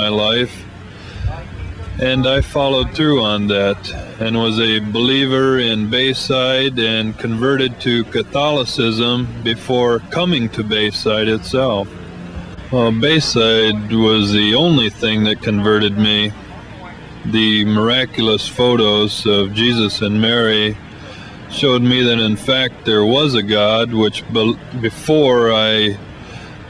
my life, and I followed through on that and was a believer in Bayside and converted to Catholicism before coming to Bayside itself. Well, Bayside was the only thing that converted me. The miraculous photos of Jesus and Mary showed me that in fact there was a God, which before I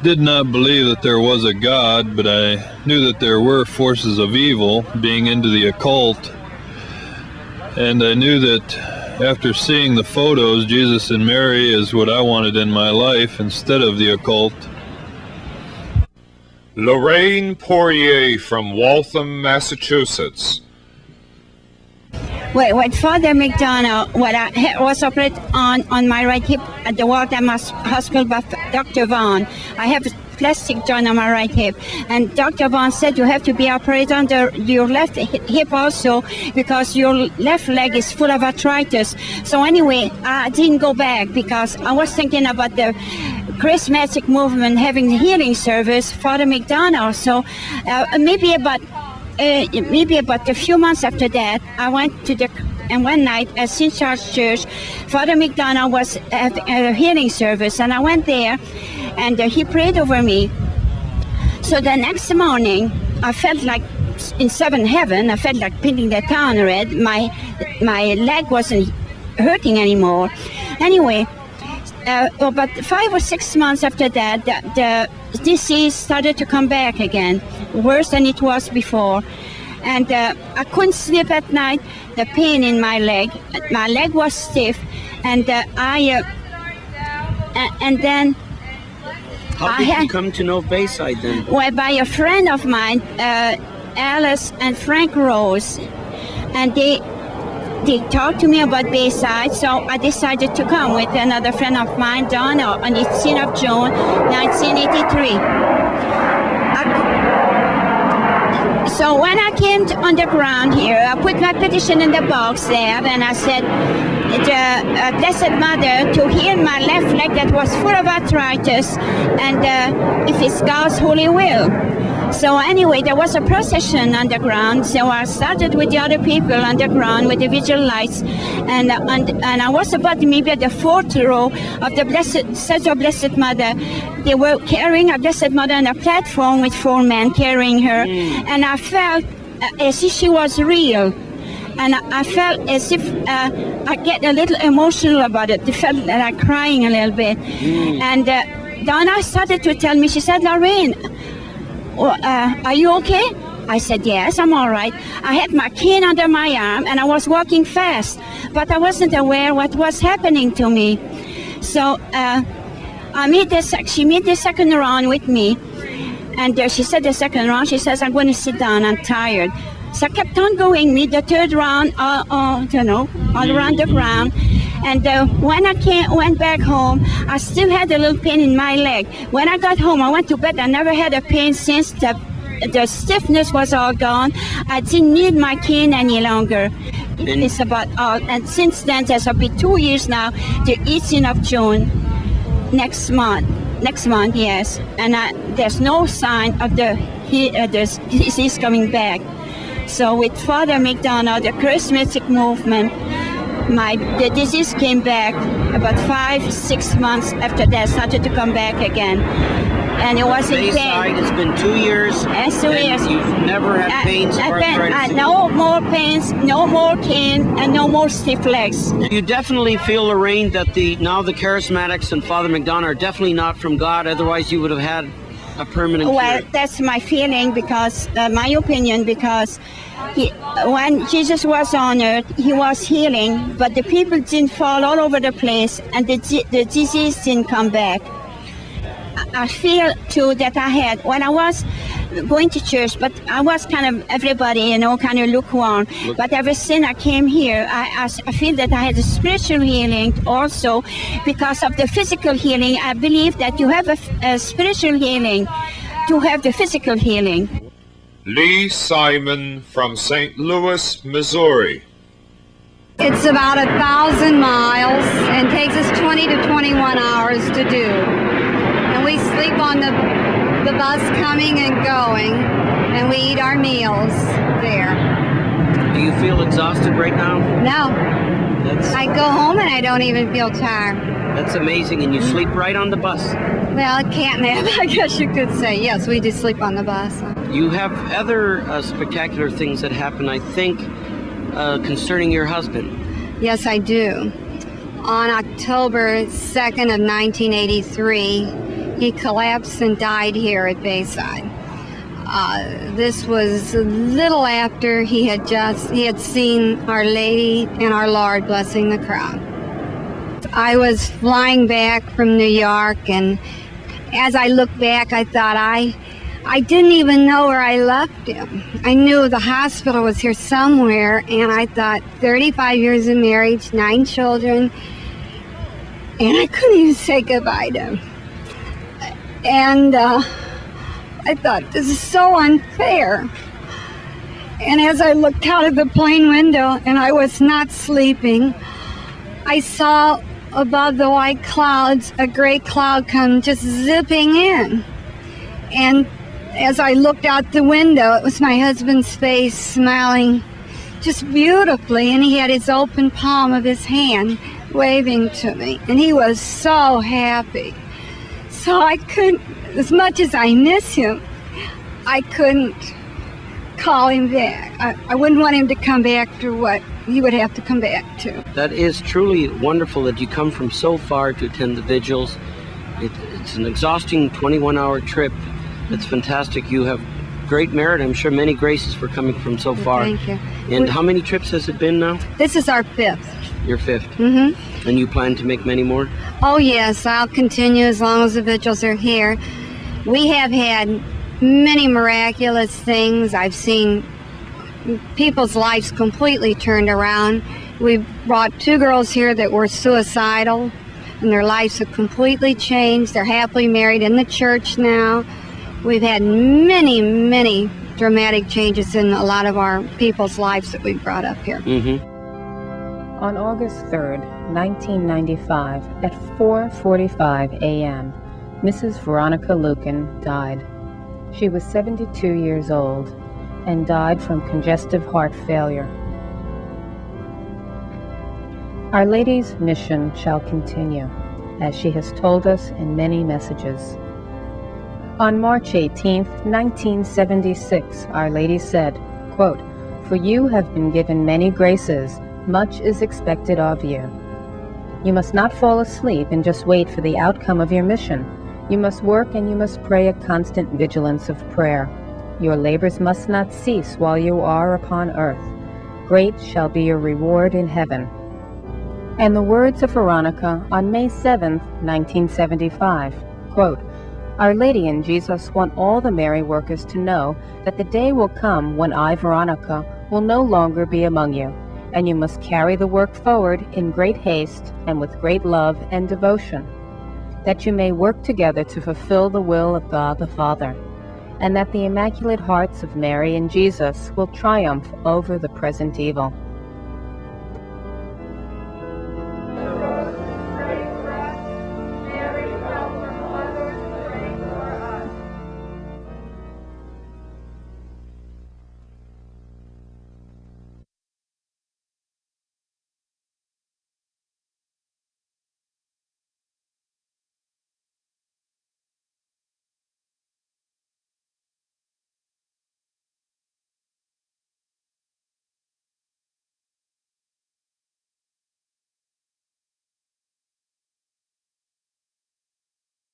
did not believe that there was a God, but I knew that there were forces of evil, being into the occult. And I knew that after seeing the photos, Jesus and Mary is what I wanted in my life instead of the occult. Lorraine Poirier from Waltham, Massachusetts. When Father McDonough, when I was operated on my right hip at the Waltham Hospital by Dr. Vaughn, I have a plastic joint on my right hip, and Dr. Vaughn said you have to be operated on your left hip also because your left leg is full of arthritis. So anyway, I didn't go back because I was thinking about the charismatic movement having the healing service, Father McDonough. So maybe about a few months after that, I went to and one night at St. Charles Church, Father McDonough was at a healing service, and I went there, and he prayed over me. So the next morning, I felt like in seventh heaven. I felt like painting the town red. My leg wasn't hurting anymore. Anyway, about 5 or 6 months after that, the disease started to come back again, worse than it was before. And I couldn't sleep at night. The pain in my leg was stiff, and then How did you come to know Bayside then? Well, by a friend of mine, Alice and Frank Rose, and they talked to me about Bayside, so I decided to come with another friend of mine, Donna, on the 18th of June, 1983. So when I came on the ground here, I put my petition in the box there, and I said, the Blessed Mother to heal my left leg that was full of arthritis, and if it's God's holy will. So anyway, there was a procession on the ground, so I started with the other people on the ground with the vigil lights, and I was about maybe at the fourth row of the Statue of Blessed Mother. They were carrying a Blessed Mother on a platform with 4 men carrying her, and I felt as if she was real. And I felt as if I get a little emotional about it. I felt like crying a little bit. And Donna started to tell me, she said, Lorraine, are you okay? I said, yes, I'm all right. I had my cane under my arm, and I was walking fast, but I wasn't aware what was happening to me. So she made the second round with me, and she said the second round, she says, I'm going to sit down, I'm tired. So I kept on going, made the third round, all around the ground. And when I went back home, I still had a little pain in my leg. When I got home, I went to bed. I never had a pain since. The stiffness was all gone. I didn't need my cane any longer. It's about all. And since then, there's been 2 years now, the 18th of June, next month, yes. And there's no sign of the disease coming back. So with Father McDonough, the charismatic movement, the disease came back about 5-6 months after that, started to come back again. And it was in pain. It's been 2 years. Yes, 2 years. You've never had pains or arthritis? No more pains, no more cane, and no more stiff legs. You definitely feel, Lorraine, that now the charismatics and Father McDonough are definitely not from God, otherwise you would have had a permanent Well, cure. that's my feeling, because my opinion, because when Jesus was on earth, he was healing, but the people didn't fall all over the place, and the disease didn't come back. I feel too that I had, when I was going to church, but I was kind of everybody, kind of lukewarm. But ever since I came here, I feel that I had a spiritual healing also because of the physical healing. I believe that you have a spiritual healing to have the physical healing. Lee Simon from St. Louis, Missouri. It's about 1,000 miles and takes us 20 to 21 hours to do. And we sleep on the bus coming and going. and we eat our meals there. Do you feel exhausted right now? No, That's I go home and I don't even feel tired. that's amazing. And you sleep right on the bus. Well, can't nap, I guess you could say. Yes, we do sleep on the bus. You have other spectacular things that happen, I think, concerning your husband. Yes, I do. On October 2nd of 1983, he collapsed and died here at Bayside. This was a little after he had seen Our Lady and our Lord blessing the crowd. I was flying back from New York, and as I looked back, I thought I didn't even know where I left him. I knew the hospital was here somewhere, and I thought 35 years of marriage, 9 children, and I couldn't even say goodbye to him. And I thought, this is so unfair. And as I looked out of the plane window, and I was not sleeping, I saw above the white clouds a gray cloud come just zipping in. And as I looked out the window, it was my husband's face smiling just beautifully, and he had his open palm of his hand waving to me, and he was so happy. So I couldn't, as much as I miss him, I couldn't call him back. I wouldn't want him to come back to what he would have to come back to. That is truly wonderful that you come from so far to attend the vigils. It's an exhausting 21-hour trip. It's fantastic. You have great merit. I'm sure many graces for coming from so far. Thank you. And how many trips has it been now? This is our 5th. Your 5th. Mm-hmm. And you plan to make many more? Oh yes, I'll continue as long as the vigils are here. We have had many miraculous things. I've seen people's lives completely turned around. We brought 2 girls here that were suicidal, and their lives have completely changed. They're happily married in the church now. We've had many, many dramatic changes in a lot of our people's lives that we've brought up here. Mm-hmm. On August 3rd, 1995, at 4:45 a.m., Mrs. Veronica Lueken died. She was 72 years old and died from congestive heart failure. Our Lady's mission shall continue, as she has told us in many messages. On March 18, 1976, Our Lady said, quote, "For you have been given many graces, much is expected of you. You must not fall asleep and just wait for the outcome of your mission. You must work and you must pray a constant vigilance of prayer. Your labors must not cease while you are upon earth. Great shall be your reward in heaven." And the words of Veronica on May 7, 1975, quote, "Our Lady and Jesus want all the Mary workers to know that the day will come when I, Veronica, will no longer be among you, and you must carry the work forward in great haste and with great love and devotion, that you may work together to fulfill the will of God the Father, and that the Immaculate Hearts of Mary and Jesus will triumph over the present evil."